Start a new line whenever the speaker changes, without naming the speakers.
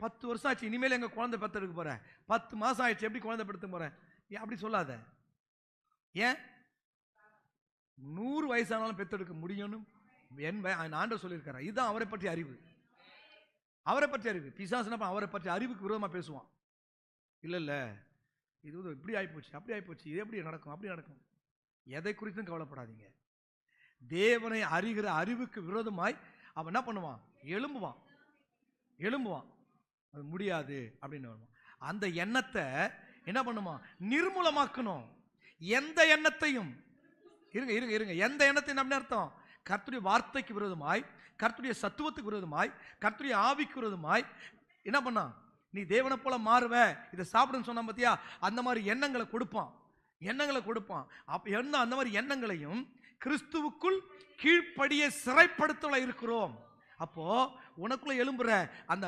10 வருஷம் ஆச்சு, இனிமேல் எங்க குழந்தை பெற்றெடுக்க போறேன், 10 மாசம் ஆயிடுச்சு, எப்படி குழந்தை பெற்று போறேன், அப்படி சொல்லாத. ஏன் 100 வயசானாலும் பெற்றெடுக்க முடியும்னு ஆண்டவர் சொல்லியிருக்காரு. இதுதான் அவரை பற்றி அறிவு. அவரை பற்றி அறிவு. பிசாசுனா அவரை பற்றி அறிவுக்கு விரோதமா பேசுவான். இல்ல இல்ல இது இப்படி ஆயிப்போச்சு, அப்படி ஆயிப்போச்சு, இது எப்படி நடக்கும், அப்படி நடக்கும். எதை குறித்தும் கவலைப்படாதீங்க. தேவனை அறிகிற அறிவுக்கு விரோதமாய் அவன் என்ன பண்ணுவான், எழும்புவான். அது முடியாது அப்படின்னு வருவான். அந்த எண்ணத்தை என்ன பண்ணுமா, நிர்மூலமாக்கணும். எந்த எண்ணத்தையும் இருங்க எந்த எண்ணத்தையும் நம்ம அர்த்தம், கர்த்தருடைய வார்த்தைக்கு விரோதமாய், கர்த்தருடைய சத்துவத்துக்கு விரோதமாய், கர்த்தருடைய ஆவிக்கு விரோதமாய் என்ன பண்ணா, நீ தேவனை போல மாறுவ, இதை சாப்பிடுன்னு சொன்ன பத்தியா, அந்த மாதிரி எண்ணங்களை கொடுப்பான். அப்ப என்ன, அந்த மாதிரி எண்ணங்களையும் கிறிஸ்துவுக்குள் கீழ்ப்படிய சிறைப்படுத்தல இருக்கிறோம். அப்போ உனக்குள்ள எழும்புற அந்த